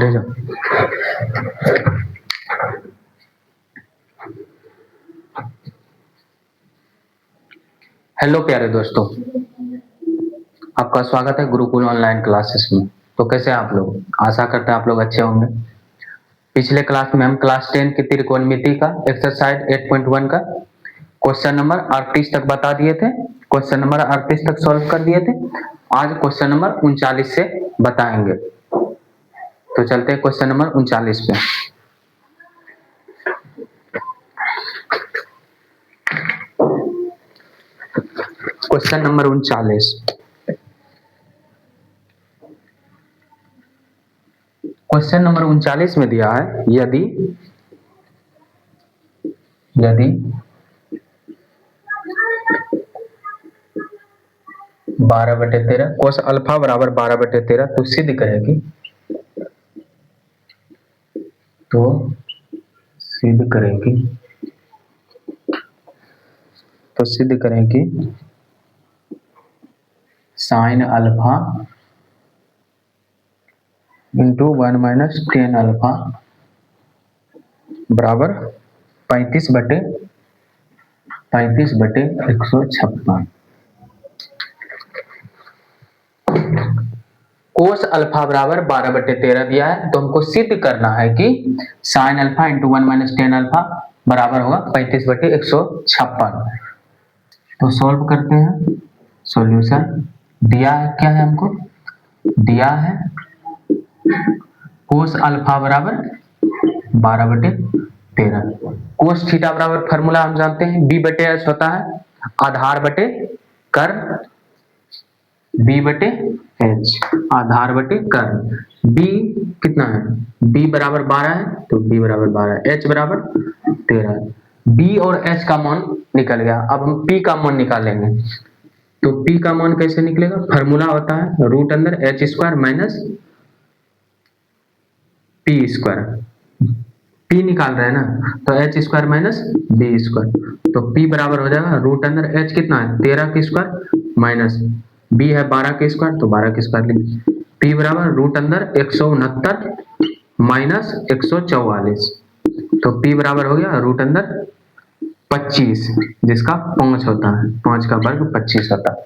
ले जाओ। हेलो प्यारे दोस्तों, आपका स्वागत है गुरुकुल ऑनलाइन क्लासेस में। तो कैसे हैं आप लोग? आशा करते हैं आप लोग अच्छे होंगे। पिछले क्लास में हम क्लास 10 की त्रिकोणमिति का एक्सरसाइज 8.1 का क्वेश्चन नंबर 38 तक बता दिए थे। क्वेश्चन नंबर 38 तक सॉल्व कर दिए थे। आज क्वेश्चन नंबर 39 से बताएंगे। तो चलते हैं क्वेश्चन नंबर 39 पे। Question number 39। क्वेश्चन नंबर 39 में दिया है यदि 12/13 कोस अल्फा बराबर 12/13 तो सिद्ध करेगी साइन अल्फा इंटू 1 - 10 अल्फा बराबर 35/156। कोस अल्फा बराबर 12/13 दिया है, तो हमको सिद्ध करना है कि साइन अल्फा इंटू 1 - 10 अल्फा बराबर होगा 35/156। तो सॉल्व करते हैं। सॉल्यूशन दिया है, क्या है हमको दिया है कोस अल्फा बराबर 12/13। कोस थीटा बराबर फॉर्मूला हम जानते हैं b/h होता है आधार बटे कर्ण b/h आधार बटे कर्ण। b कितना है? b बराबर 12 है, तो b बराबर 12, h बराबर 13। b और h का मान निकल गया। अब हम p का मान निकालेंगे। तो p का मान कैसे निकलेगा? फॉर्मूला होता है √h² माइनस p²। p निकाल रहे हैं ना, तो h² माइनस b²। तो p बराबर हो जाएगा √h कितना है 13² माइनस b है 12² तो 12² लिख। p बराबर √169 माइनस 144। तो p बराबर हो गया √25 जिसका 5 होता है, 5 का वर्ग 25 होता है।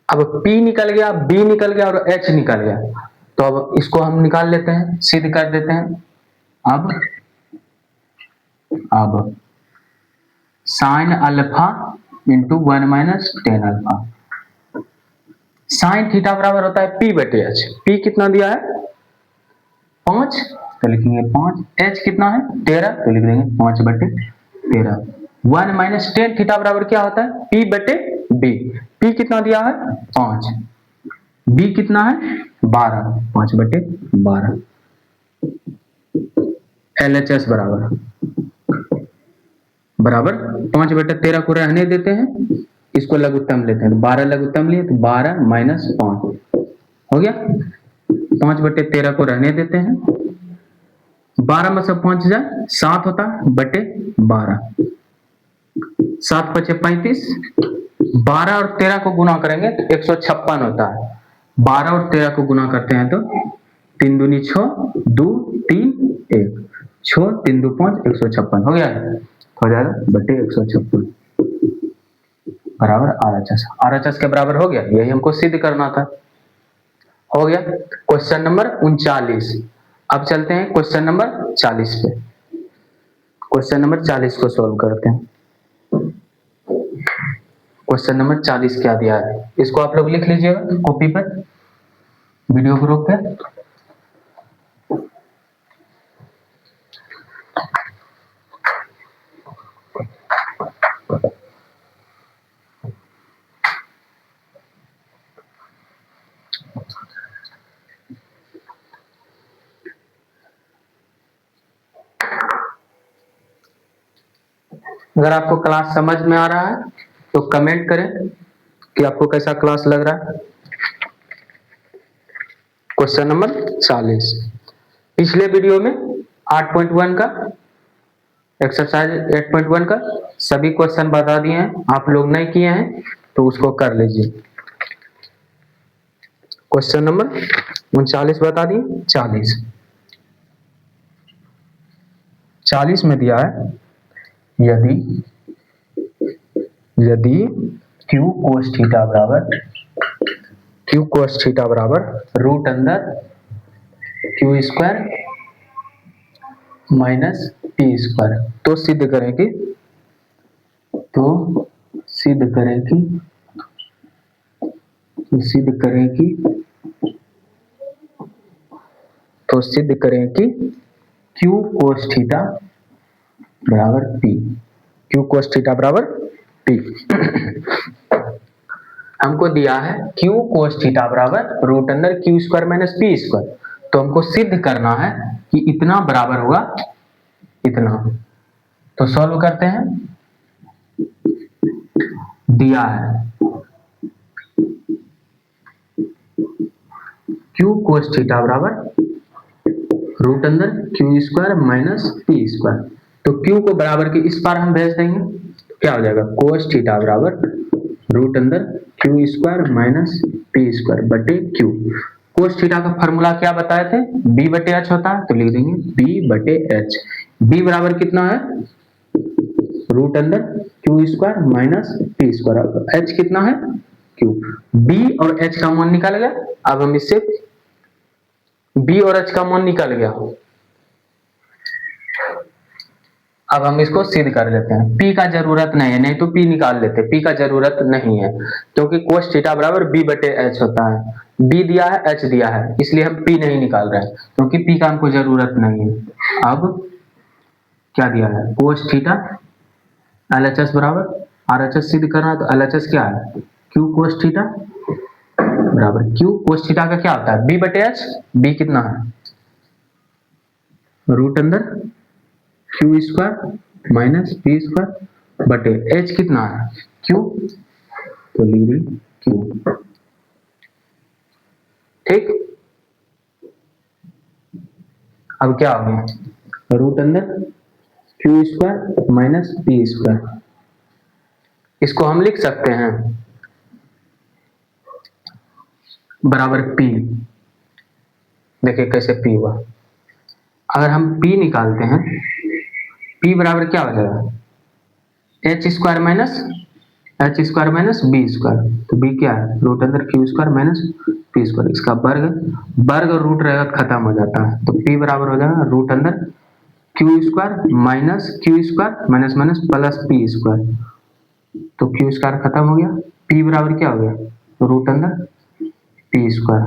अब p निकल गया, b निकल गया और h निकल गया, तो अब इसको हम निकाल लेते हैं, सिद्ध कर देते हैं। अब sine alpha into 1 - 10 alpha sine theta बराबर होता है p/h। p कितना दिया है 5, तो लिखेंगे 5। h कितना है 13, तो लिख देंगे 5/13। 1 - 10 थीटा बराबर क्या होता है p/b। p कितना दिया है 5, b कितना है 12, 5/12। LHS बराबर 5/13 को रहने देते हैं, इसको लघुत्तम लेते हैं। 12 लघुत्तम लिए तो 12 माइनस 5 हो गया। 5/13 को रहने देते हैं। 12 में से 5 जाए 7 होता है बटे 12, 7 × 5 = 35। 12 और 13 को गुना करेंगे तो 156 होता है। 12 और 13 को गुना करते हैं तो 3 दूनी 6, 2 3 1, 6 3 2 5 156 हो गया। हो जाएगा बटे 156 बराबर RHS। RHS के बराबर हो गया, यही हमको सिद्ध करना था। हो गया क्वेश्चन नंबर 39। अब चलते हैं क्वेश्चन नंबर 40 पे। क्वेश्चन नंबर 40 को सॉल्व करते हैं। क्वेश्चन नंबर 40 क्या दिया है, इसको आप लोग लिख लीजिएगा कॉपी पर, वीडियो को रोक कर। अगर आपको क्लास समझ में आ रहा है तो कमेंट करें कि आपको कैसा क्लास लग रहा है। Question number 40। पिछले वीडियो में 8.1 का एक्सरसाइज 8.1 का सभी क्वेश्चन बता दिए हैं, आप लोग नहीं किए हैं तो उसको कर लीजिए। क्वेश्चन नंबर 39 बता दी, 40 में दिया है यदि q cos थीटा बराबर रूट अंदर Q square minus P square, तो सिद्ध करें कि क्यू कोस थीटा बराबर पी। हमको दिया है क्यू कोस थीटा बराबर रूट अंदर Q square minus P square, तो हमको सिद्ध करना है कि इतना बराबर होगा इतना। तो सॉल्व करते हैं। दिया है क्यू कोस थीटा बराबर रूट अंदर Q square minus P square, तो क्यू को बराबर के इस पार हम भेज देंगे, तो क्या हो जाएगा कोस थीटा बराबर रूट अंदर Q square minus P square बटे क्यू। कोस थीटा का फॉर्मूला क्या बताए थे, बी बटे एच होता है, तो लिख देंगे बी बटे एच। बी बराबर कितना है रूट अंदर Q square minus P square, H कितना है क्यू। बी और एच का मान निकाल गया, अब हम इससे बी और एच का मान निकल गया, अब हम इसको सिद्ध कर लेते हैं। P का जरूरत नहीं है, नहीं तो P निकाल लेते, P का जरूरत नहीं है क्योंकि कोस थीटा बराबर B बटे H होता है। B दिया है, H दिया है, इसलिए हम P नहीं निकाल रहे हैं क्योंकि P का हमको जरूरत नहीं है। अब क्या दिया है कोस थीटा LHS बराबर RHS सिद्ध करना है, तो LHS क्या है Q कोस थीटा बराबर Q कोस थीटा का क्या होता है B बटे H। B कितना है रूट अंदर Q square minus P square बटे एच कितना है क्यू, तो लिख दी क्यू। ठीक, अब क्या हो गया रूट अंदर Q square minus P square, इसको हम लिख सकते हैं बराबर पी। देखिए कैसे पी हुआ, अगर हम पी निकालते हैं पी बराबर क्या हो जाएगा H square minus B square, तो बी क्या है रूट अंदर Q square minus P square, इसका वर्ग और रूट रहेगा तो खत्म हो जाता है, तो पी बराबर हो जाएगा रूट अंदर Q square minus minus plus P square, तो क्यू स्क्वायर खत्म हो गया, पी बराबर क्या हो गया रूट अंदर पी स्क्वायर,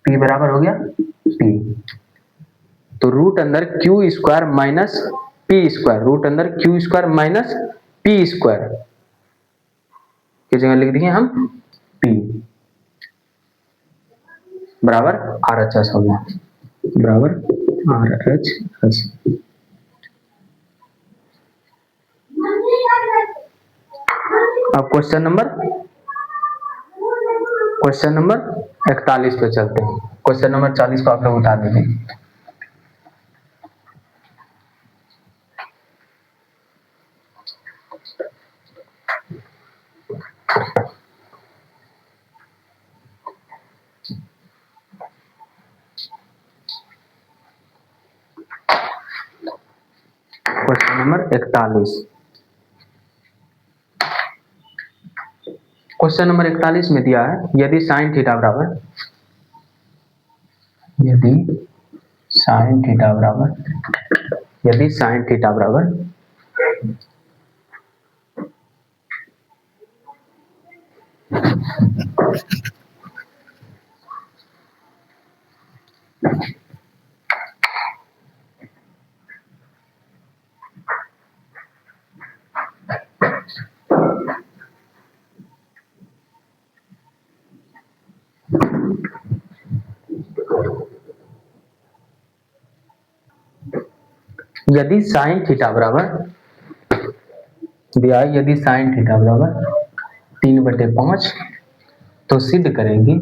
पी बराबर हो गया पी। तो रूट अंदर Q square minus P square, root अंदर Q square minus P square की जगह लिख दिए हम पी बराबर आर एच एस हो गया, बराबर आर एच एस। अब क्वेश्चन नंबर 41 पे चलते हैं। क्वेश्चन नंबर 40 को आप लोग उतार दीजिए। क्वेश्चन नंबर 41, क्वेश्चन नंबर 41 में दिया है यदि साइन थीटा बराबर यदि साइन थीटा बराबर 3/5, तो सिद्ध करेंगे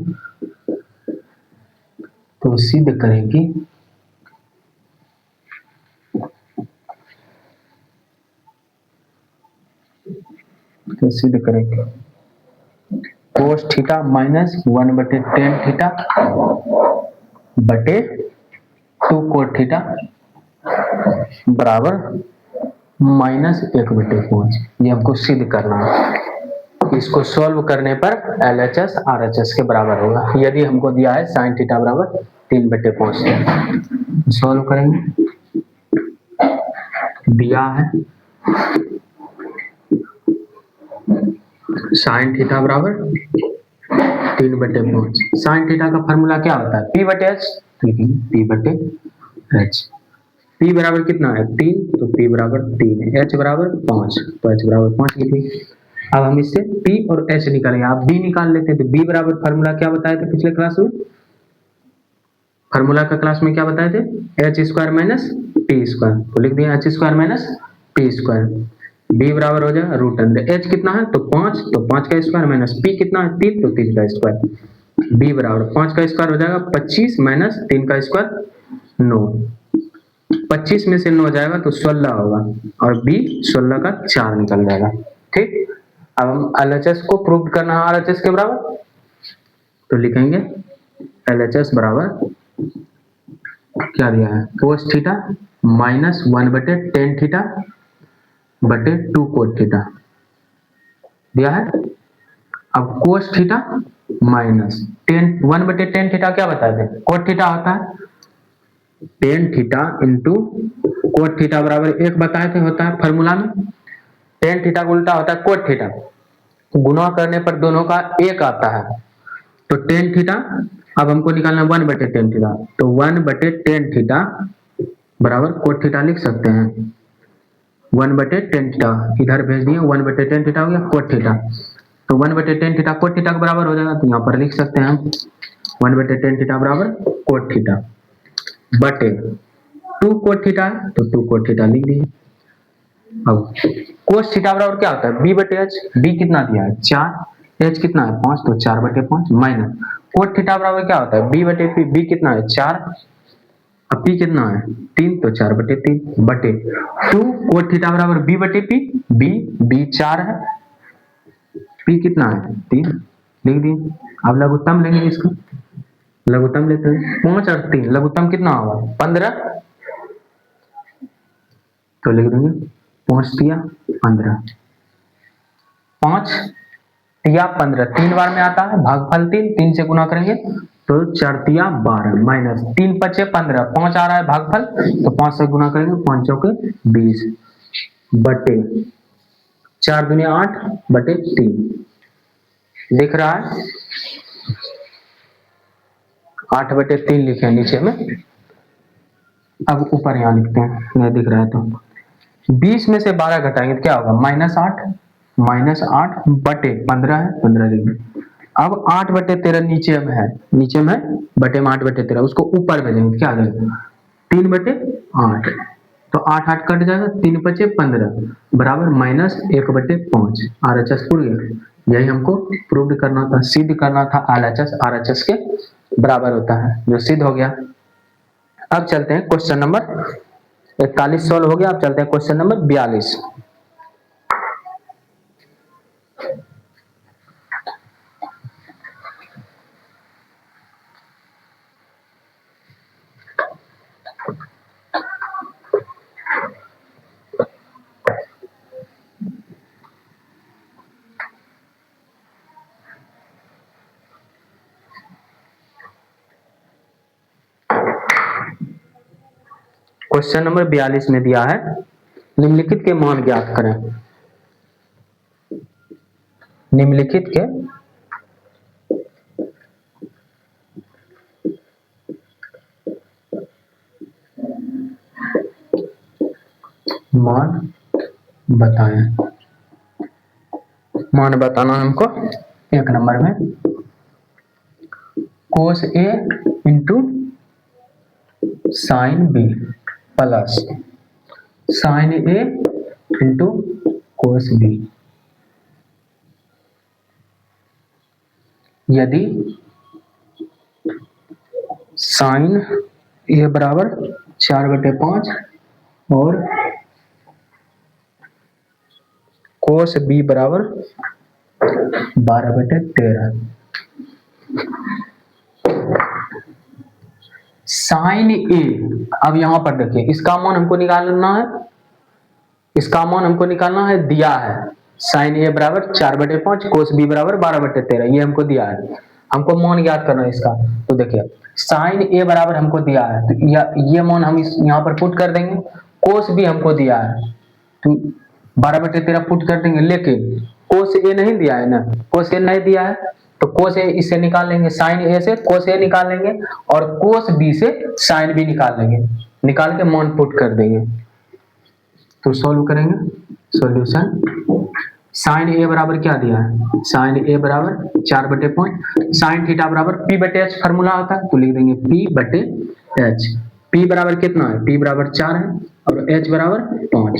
cos theta minus 1/tan theta बटे 2 कोट थीटा बराबर -1/5। ये हमको सिद्ध करना है। इसको सॉल्व करने पर LHS RHS के बराबर होगा। यदि हमको दिया है sin थीटा बराबर 3/5 सॉल्व करेंगे। दिया है sin थीटा बराबर 3/5। sin थीटा का फॉर्मूला क्या होता है? P/H। P/H। P बराबर कितना है? 3, तो P बराबर 3, H बराबर 5, तो H बराबर 5 लिखेंगे। अब हम इससे P और H निकालेंगे। आप B निकाल लेते हैं तो B बराबर फॉर्मूला क्या बताए थे पिछले क्लास में? फॉर्मूला का क्लास में क्या बताए थे? H² minus P square. तो लिख दिया H² - P स्क्वायर। B बराबर हो जाएगा √अंदर H कितना है? तो 5, तो 5 का स्क्वायर माइनस P कितना है? 3, तो 3 का स्क्वायर। B बराबर 5 का स्क्वायर हो जाएगा 25 माइनस 3 का स्क्वायर 9। 25 में से 9 जाएगा तो 16 होगा और B 16 का 4 निकल जाएगा। ठीक। अब हम LHS को प्रूव करना है RHS के बराबर, तो लिखेंगे LHS बराबर क्या दिया है? Cos theta minus 1/tan theta बटे 2 कोट थीटा दिया है। अब cos theta minus 1/tan theta क्या बताए थे? कोट थीटा होता है। tan theta into cot theta बराबर 1 बताए थे, होता है फॉर्मूला में। tan थीटा का उल्टा होता है कोट थीटा, गुणा करने पर दोनों का 1 आता है। तो tan थीटा अब हमको निकालना 1/tan थीटा, तो 1/tan थीटा बराबर कोट थीटा लिख सकते हैं। 1/tan थीटा इधर भेज दिए, 1/tan थीटा हो गया कोट थीटा, तो 1/tan थीटा कोट थीटा के बराबर हो जाएगा, तो यहाँ पर लिख सकते हैं हम 1/tan थीटा बराबर कोट थीटा बटे 2 कोट थीटा है, तो 2 कोट थीटा लिख दिए। अब कोस थीटा बराबर क्या होता है? B/H। B कितना दिया है? 4, H कितना है? 5, तो 4/5 माइनस कोट थीटा बराबर क्या होता है? B/P। B कितना है? 4, अब P कितना है? 3, तो 4/3 बटे 2 कोट थीटा बराबर B/P। B 4 है, P कितना है? 3 लिख दिए। अब लघुत्तम लेंगे इसका, लघुत्तम लेते हैं 5 और 3, लघुत्तम कितना होगा? 15, तो लिख देंगे 5 तिया 15, 5 तिया 15 3 बार में आता है, भागफल 3 से गुना करेंगे तो 4 तिया 12 माइनस 3 5 15, 5 आ रहा है भागफल, तो 5 से गुना करेंगे 5 चौके 20 बटे 4 दूनी 8 बटे 3 दिख रहा है। 8/3 लिखे नीचे में। अब ऊपर यहाँ लिखते हैं, नहीं दिख रहा है तो 20 में से 12 घटाएंगे तो क्या होगा? -8 बटे 15 है, 15 लिख दें। अब 8/13 नीचे में है, नीचे में बटे में 8/13, उसको ऊपर भेजेंगे, क्या आ जाएगा? 3/8, तो 8 8 कट जाएगा, 3 5 15 बराबर -1/5। RHS पूरी गया। यही हमको प्रूव करना था, सिद्ध करना था LHS RHS के बराबर होता है, जो सिद्ध हो गया। अब चलते हैं क्वेश्चन नंबर 41 सॉल्व हो गया। अब चलते हैं क्वेश्चन नंबर 42। क्वेश्चन नंबर 42 में दिया है निम्नलिखित के मान ज्ञात करें। निम्नलिखित के मान बताएं। मान बताना हमको। 1 नंबर में cos A into sin B plus sin A into cos B यदि sin A बराबर 4/5 और cos B बराबर 12/13। साइन ए, अब यहां पर देखिए इसका मान हमको निकालना है, इसका मान हमको निकालना है, दिया है साइन ए बराबर 4/5 कोस बी बराबर 12/13, ये हमको दिया है, हमको मान ज्ञात करना है इसका। तो देखिए साइन ए बराबर हमको दिया है, तो ये मान हम यहाँ पर पुट कर देंगे, कोस बी हमको दिया है तो 12/13 पुट कर देंगे, लेकिन कोस ए नहीं दिया है ना, कोस ए नहीं दिया है तो कोस ए इससे निकाल लेंगे, साइन ए से कोस ए निकाल लेंगे और कोस बी से साइन बी निकाल लेंगे, निकाल के मान पुट कर देंगे। तो सॉल्व करेंगे, सॉल्यूशन साइन ए बराबर क्या दिया है, साइन ए बराबर 4/5, साइन थीटा बराबर p/h फार्मूला होता है तो लिख देंगे p/h। p बराबर कितना है, p बराबर 4 है और h बराबर 5,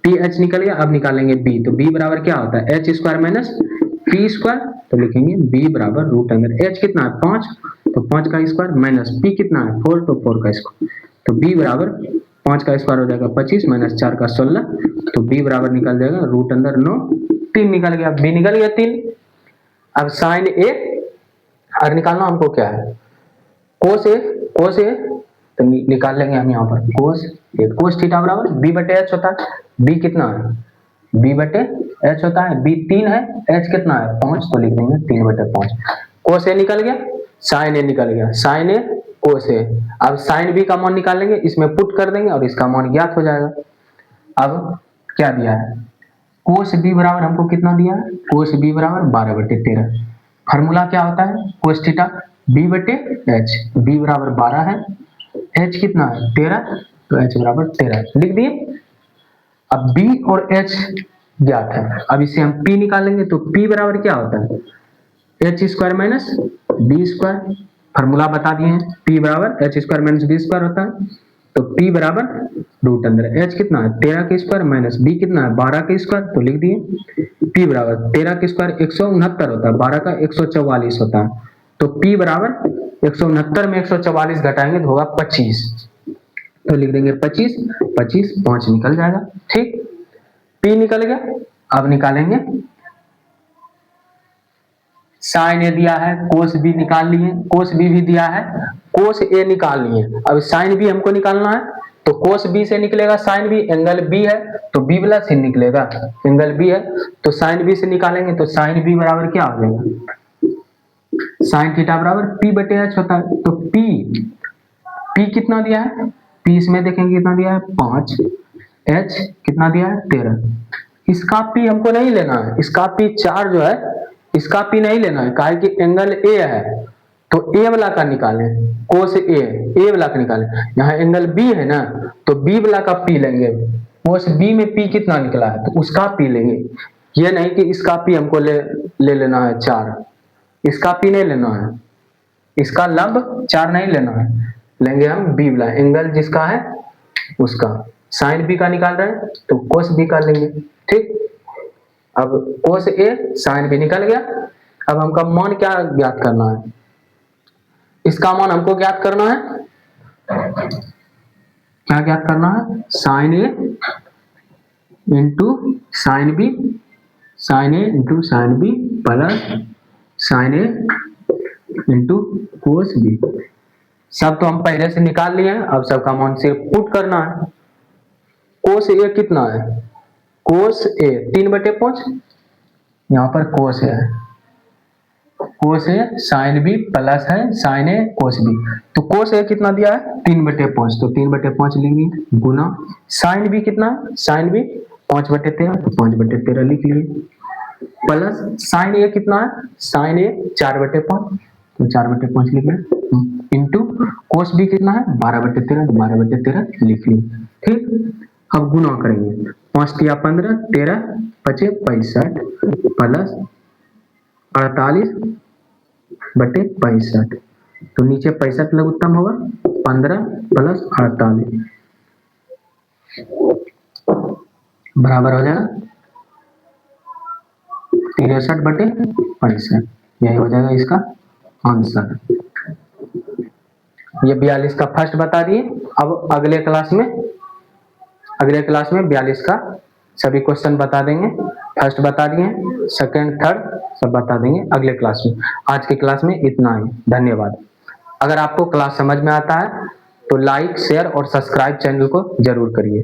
ph निकल गया, अब निकालेंगे b, तो b बराबर क्या होता है h square minus p square, तो लिखेंगे b बराबर रूट अंदर h कितना है 5, तो 5 का स्क्वायर माइनस p कितना है 4, तो 4 का स्क्वायर, तो b बराबर 5 का स्क्वायर हो जाएगा 25 माइनस 4 का 16, तो b बराबर निकल जाएगा रूट अंदर 9, 3 निकल गया, b निकल गया 3। अब साइन ए और निकालना हमको क्या है, कोस ए, कोस ए तो निकाल लेंगे हम यहाँ पर कोस ए, कोस थीटा बराबर b/h होता है, b कितना है b/h होता है, b 3 है, h कितना है 5, तो लिख देंगे 3/5, कोस ए निकल गया, साइन ए निकल गया, साइन ए कोस ए, अब साइन बी का मान निकाल लेंगे, इसमें पुट कर देंगे और इसका मान ज्ञात हो जाएगा। अब क्या दिया है, कोस बी बराबर हमको कितना दिया है, कोस बी बराबर 12/13, फार्मूला क्या होता है कोस थीटा b/h, b बराबर 12 है, h कितना है 13, तो h बराबर 13 लिख दिए। अब b और h ज्ञात है, अब इसे हम p निकालेंगे, तो p बराबर क्या होता है h square minus b square, formula बता दिए हैं, p बराबर h square minus b square होता है, तो p बराबर रूट अंदर h कितना है 13 के स्क्वायर माइनस b कितना है 12 के स्क्वायर, तो लिख दिए p बराबर 13 के स्क्वायर 169 होता है, 12 का 144 होता है, तो p बराबर 169 में 144 घटाएंगे तो होगा 25, तो लिख देंगे 25, 25 5 निकल जाएगा, ठीक p निकल गया। अब निकालेंगे साइन ए दिया है, कोस बी निकाल लिए, कोस बी भी दिया है, कोस ए निकाल लिए, अब साइन बी हमको निकालना है, तो कोस बी से निकलेगा साइन बी, एंगल बी है तो बी प्लस ही निकलेगा, एंगल बी है तो साइन बी से निकालेंगे, तो साइन बी बराबर क्या हो जाएगा, साइन थीटा बराबर p/h होता है, तो p कितना दिया है, p इसमें देखेंगे कितना दिया है 5, h कितना दिया है 13, इसका p हमको नहीं लेना है, इसका p 4 जो है इसका p नहीं लेना है, काहे कि एंगल a है तो a वाला का निकालें, कोस a वाला का निकालें, यहाँ एंगल b है ना तो b वाला का p लेंगे, कोस b में p कितना निकला है तो उसका p लेंगे, ये नहीं कि इसका p हमको ले लेना है 4, इसका p नहीं लेना है, इसका लंब 4 नहीं लेना है, लेंगे हम b वाला, एंगल जिसका है उसका, साइन b का निकाल रहे हैं तो कोस b का लेंगे, ठीक। अब कोस ए साइन बी निकल गया, अब हमका मान क्या ज्ञात करना है, इसका मान हमको ज्ञात करना है, क्या ज्ञात करना है sine A into sine B, sine A into sine B plus sine A into cos B, सब तो हम पहले से निकाल लिए हैं, अब सबका मान से पुट करना है। कोस ए कितना है, कोस ए 3/5, यहाँ पर कोस है, कोस ए साइन बी प्लस है साइन ए कोस बी, तो कोस ए कितना दिया है 3/5, तो 3/5 लेंगे गुना साइन बी कितना है, साइन बी 5/13, तो 5/13 लिख लिए, प्लस साइन ए कितना है, साइन ए 4/5, तो 4/5 लिख लिए, इंटू कोस बी कितना है 12/13, तो 12/13 लिख लिए, ठीक। अब गुना करेंगे, 5 या 15, 13 5 65 प्लस 48/65, तो नीचे 65 लघुत्तम होगा, 15 प्लस 48 बराबर हो जाएगा 63/65, यही हो जाएगा इसका आंसर। ये 42 का फर्स्ट बता दिए, अब अगले क्लास में 42 का सभी क्वेश्चन बता देंगे, फर्स्ट बता दिए, सेकंड थर्ड सब बता देंगे अगले क्लास में। आज के क्लास में इतना ही, धन्यवाद। अगर आपको क्लास समझ में आता है तो लाइक, शेयर और सब्सक्राइब चैनल को जरूर करिए।